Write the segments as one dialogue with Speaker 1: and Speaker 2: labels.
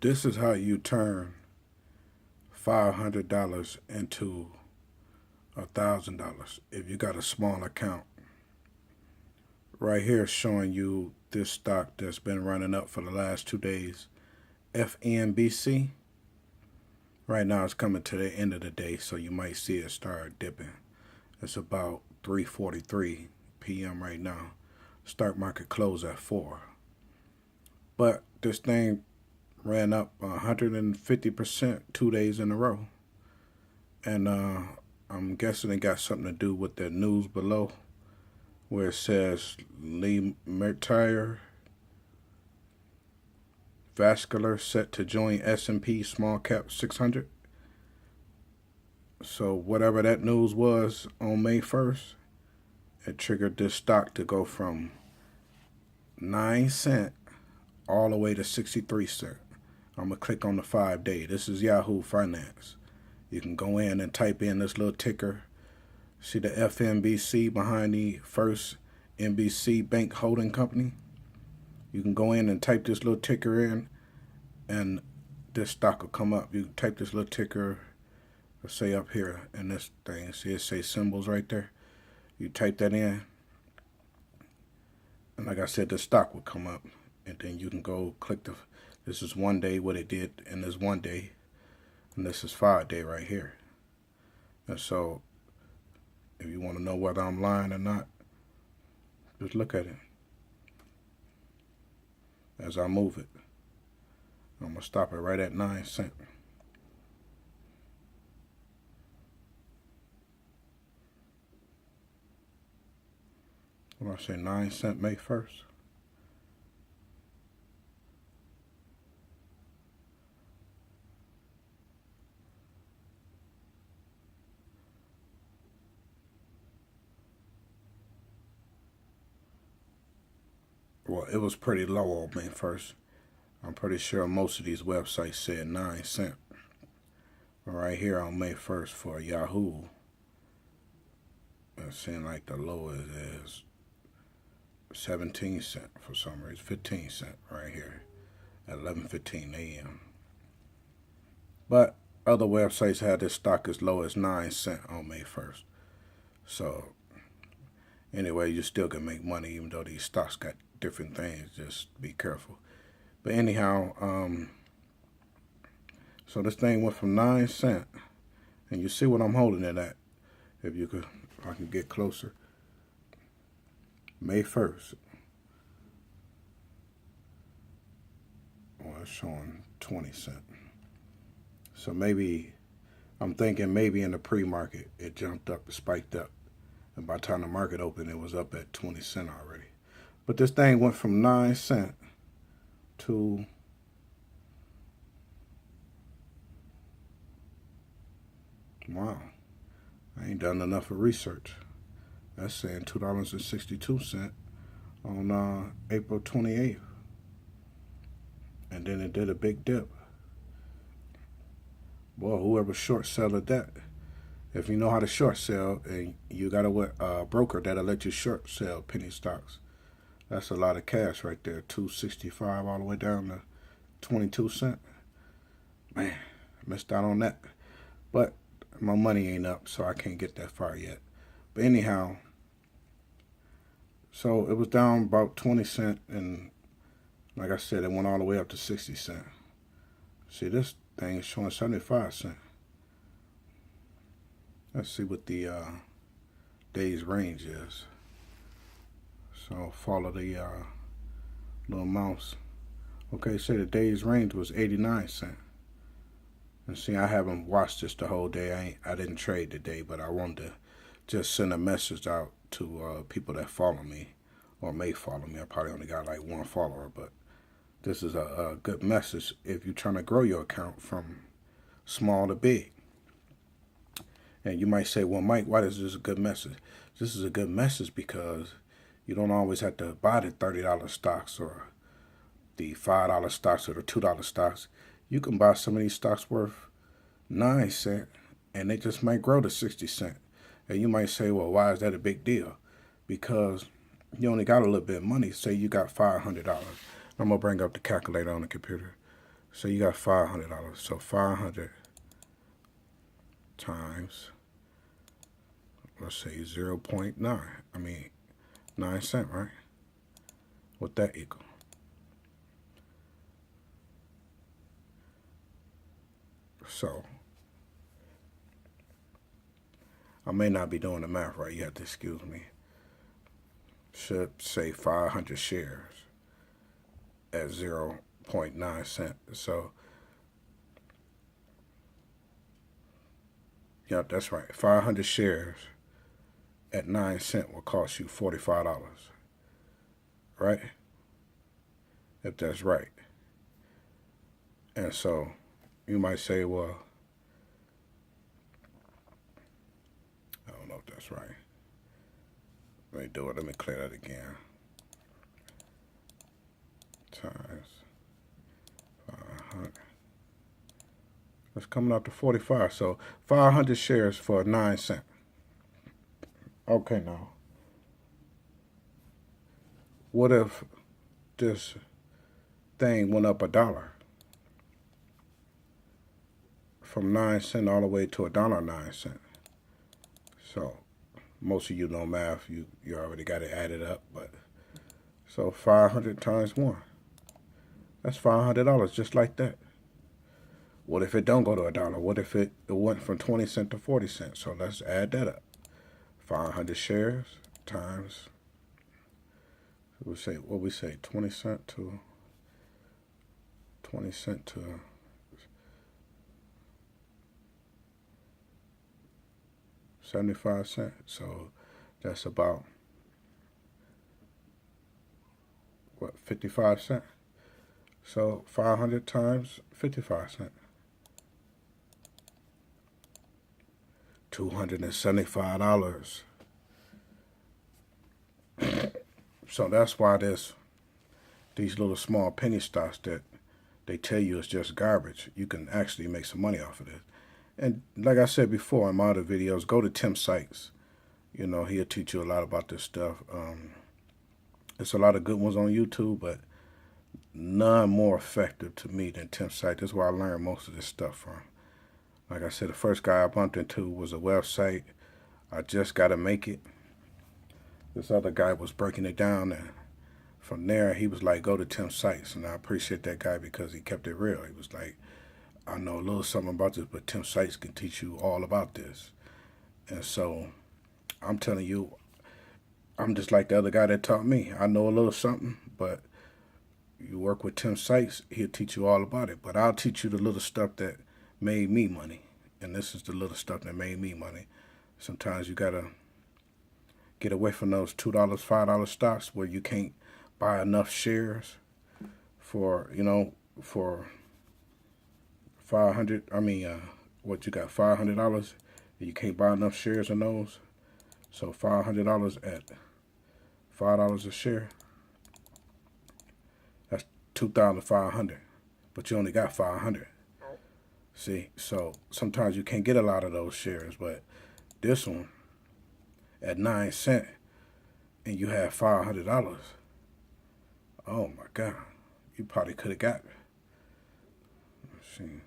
Speaker 1: This is how you turn $500 into $1,000 if you got a small account. Right here showing you this stock that's been running up for the last 2 days. FNBC. Right now it's coming to the end of the day, so you might see it start dipping. It's about 3:43 p.m. right now. Stock market closed at 4. But this thing ran up 150% 2 days in a row. And I'm guessing it got something to do with the news below where it says Lee Mertire Vascular set to join S&P Small Cap 600. So whatever that news was on May 1st, it triggered this stock to go from 9 cents all the way to 63 cents. I'm going to click on the 5-day. This is Yahoo Finance. You can go in and type in this little ticker. See the FNBC behind the First NBC Bank Holding Company? You can go in and type this little ticker in, and this stock will come up. You can type this little ticker, let's say up here in this thing. See it say symbols right there? You type that in, and like I said, the stock will come up. And then you can go click this is 1 day, what it did in this 1 day. And this is 5-day right here. And so, if you want to know whether I'm lying or not, just look at it as I move it. I'm going to stop it right at 9 cents. When I say 9 cents May 1st. Well, it was pretty low on May 1st. I'm pretty sure most of these websites said 9 cents. But right here on May 1st for Yahoo, it seemed like the lowest is 17 cents for some reason. 15 cents right here at 11:15 a.m. But other websites had this stock as low as 9 cents on May 1st. So anyway, you still can make money even though these stocks got different things. Just be careful. But anyhow, so this thing went from 9 cents, and you see what I'm holding it at. If I can get closer. May 1st. Well, it's showing 20 cents. So maybe, I'm thinking maybe in the pre-market, it jumped up, it spiked up. And by the time the market opened, it was up at 20 cents already. But this thing went from 9 cents to wow, I ain't done enough of research. That's saying $2.62 on April 28th. And then it did a big dip. Boy, whoever short selled that, if you know how to short sell and you got a broker that'll let you short sell penny stocks, that's a lot of cash right there. $2.65 all the way down to 22 cents. Man, I missed out on that. But my money ain't up, so I can't get that far yet. But anyhow, so it was down about 20 cents, and like I said, it went all the way up to 60 cents. See, this thing is showing 75 cents. Let's see what the day's range is. So follow the little mouse. Okay, say the day's range was 89 cents. And see, I haven't watched this the whole day. I didn't trade today, but I wanted to just send a message out to people that follow me or may follow me. I probably only got like one follower, but this is a good message if you're trying to grow your account from small to big. And you might say, well, Mike, why is this a good message? This is a good message because you don't always have to buy the $30 stocks or the $5 stocks or the $2 stocks. You can buy some of these stocks worth 9 cents and they just might grow to 60 cents. And you might say, well, why is that a big deal? Because you only got a little bit of money. Say you got $500. I'm going to bring up the calculator on the computer. So you got $500. So 500 times, let's say 0.9. I mean, 9 cents, right? What that equal? So I may not be doing the math right. You have to excuse me. Should say 500 shares at 0.9 cents. So yeah, that's right. 500 shares at 9 cents will cost you $45, right? If that's right. And so you might say, well, I don't know if that's right. Let me do it. Let me clear that again. Times 500. That's coming out to 45. So 500 shares for 9 cents. Okay, now. What if this thing went up $1 from 9 cents all the way to $1.09? So most of you know math. You already got it added up. But so 500 times 1. That's $500 just like that. What if it don't go to $1? What if it went from 20 cents to 40 cents? So let's add that up. 500 shares times, we say, what we say, 20 cent to 75 cents. So that's about, what, 55 cents? So 500 times 55 cents. $275. So that's why these little small penny stocks that they tell you is just garbage, you can actually make some money off of it. And like I said before in my other videos, go to Tim Sykes. You know, he'll teach you a lot about this stuff. There's a lot of good ones on YouTube, but none more effective to me than Tim Sykes. That's where I learned most of this stuff from. Like I said, the first guy I bumped into was a website, I Just Gotta Make It. This other guy was breaking it down, and from there he was like, go to Tim Sykes. And I appreciate that guy because he kept it real. He was like, I know a little something about this, but Tim Sykes can teach you all about this. And so I'm telling you, I'm just like the other guy that taught me. I know a little something, but you work with Tim Sykes, he'll teach you all about it. But I'll teach you the little stuff that made me money. And this is the little stuff that made me money. Sometimes you gotta get away from those $2, $5 stocks where you can't buy enough shares for, for 500. What you got, $500, and you can't buy enough shares in those. So $500 at $5 a share, that's $2,500, but you only got 500. See, so sometimes you can't get a lot of those shares, but this one at 9 cents and you have $500. Oh my God, you probably could have got it. Let's see.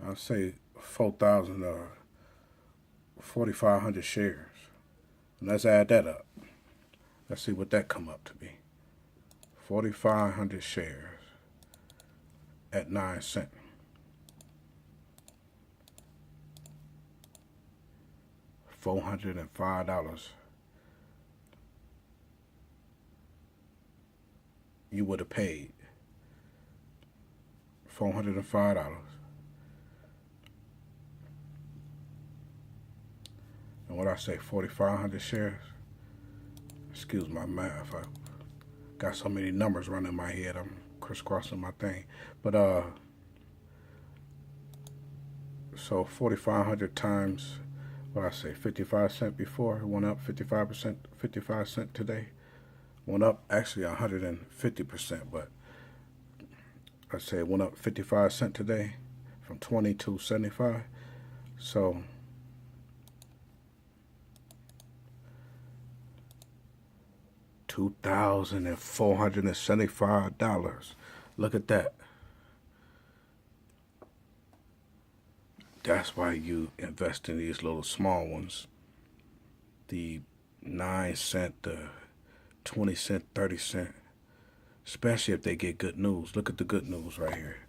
Speaker 1: I'll say 4,000 or 4,500 shares. And let's add that up. Let's see what that come up to be. 4,500 shares at 9 cents. $405. You would have paid $405. And what I say, 4,500 shares? Excuse my math. I got so many numbers running in my head. I'm crisscrossing my thing. But so 4,500 times, what I say, 55 cents before. It went up 55%, 55 cents today. Went up actually 150%, but I say it went up 55 cents today from 20 to 75. So . $2,475. Look at that. That's why you invest in these little small ones. The 9 cent, the 20 cent, 30 cent. Especially if they get good news. Look at the good news right here.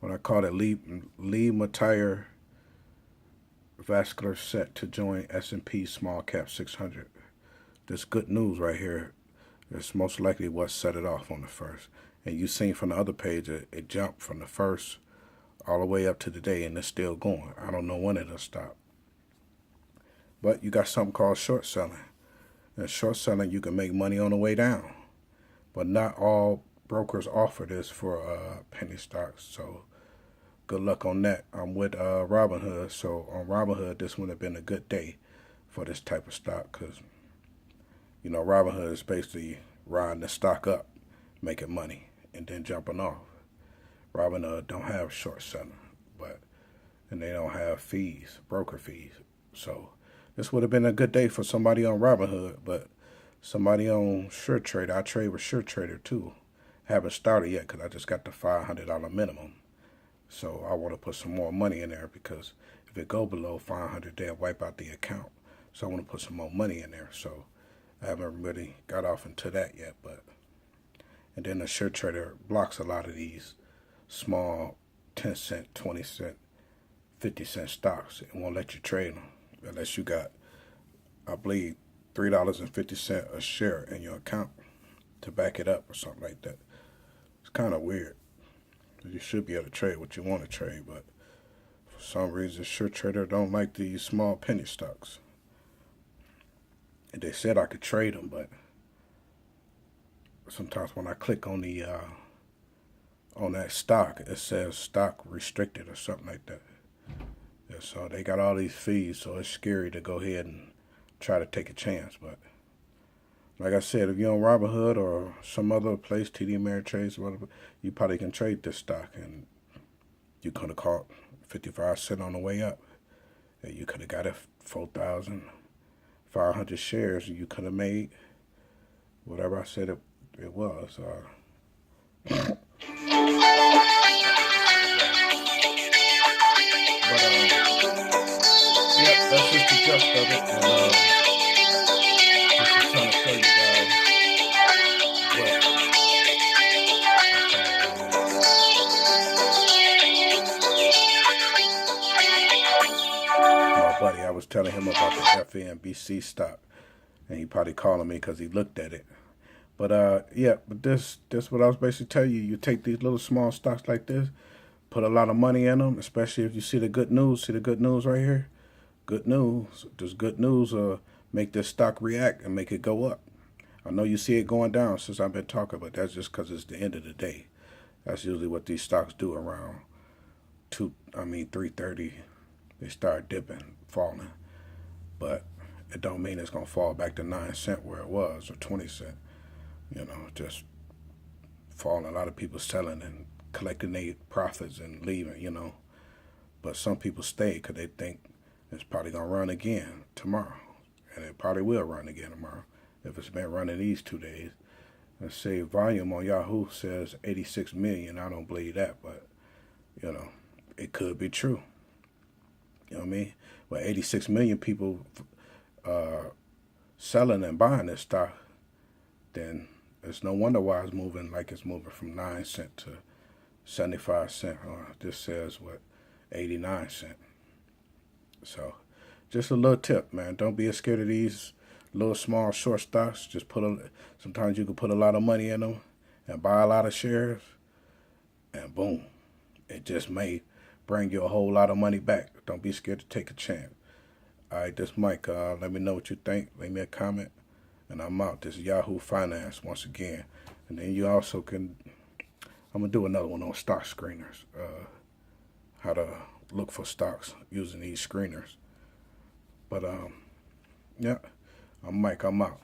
Speaker 1: What I call it, Lee Matire Vascular set to join S&P Small Cap 600. This good news right here is most likely what set it off on the first. And you seen from the other page, it jumped from the first all the way up to today, and it's still going. I don't know when it'll stop. But you got something called short selling. And short selling, you can make money on the way down. But not all brokers offer this for penny stocks. So good luck on that. I'm with Robinhood. So on Robinhood, this would have been a good day for this type of stock. Because, you know, Robinhood is basically riding the stock up, making money, and then jumping off. Robinhood don't have short selling, and they don't have fees, broker fees. So this would have been a good day for somebody on Robinhood, but somebody on SureTrader. I trade with SureTrader too. Haven't started yet because I just got the $500 minimum. So I want to put some more money in there because if it go below 500, they'll wipe out the account. So I want to put some more money in there. So I haven't really got off into that yet, and then the SureTrader blocks a lot of these small 10 cent, 20 cent, 50 cent stocks. It won't let you trade them unless you got, I believe, $3.50 a share in your account to back it up or something like that. It's kind of weird. You should be able to trade what you want to trade, but for some reason, SureTrader don't like these small penny stocks. And they said I could trade them, but sometimes when I click on the on that stock, it says stock restricted or something like that. Yeah, so they got all these fees, so it's scary to go ahead and try to take a chance. But like I said, if you're on Robinhood or some other place, TD Ameritrade, whatever, you probably can trade this stock, and you could have caught 55 cents on the way up. And you could have got it 4,500 shares, and you could have made whatever I said it was. Yeah, that's just the gist of it. And just trying to show you guys my buddy, I was telling him about the FNBC stock, and he probably calling me because he looked at it. But but this what I was basically telling you. You take these little small stocks like this, put a lot of money in them, especially if you see the good news. See the good news right here? Good news. Does good news make this stock react and make it go up? I know you see it going down since I've been talking, but that's just because it's the end of the day. That's usually what these stocks do around 3:30. They start dipping, falling. But it don't mean it's going to fall back to 9 cents where it was, or 20 cents. You know, just falling. A lot of people selling and collecting their profits and leaving, you know. But some people stay because they think it's probably going to run again tomorrow. And it probably will run again tomorrow if it's been running these 2 days. Let's say volume on Yahoo says 86 million. I don't believe that, but, you know, it could be true. You know what I mean? Well, 86 million people selling and buying this stock, then it's no wonder why it's moving like it's moving from 9 cents to 75 cents. This says, 89 cents. So just a little tip, man. Don't be scared of these little small short stocks. Just sometimes you can put a lot of money in them and buy a lot of shares, and boom, it just may bring you a whole lot of money back. Don't be scared to take a chance. All right, this Mike. Let me know what you think. Leave me a comment, and I'm out. This is Yahoo Finance once again. And then you also can, I'm going to do another one on stock screeners, how to look for stocks using these screeners. But, yeah, I'm Mike. I'm out.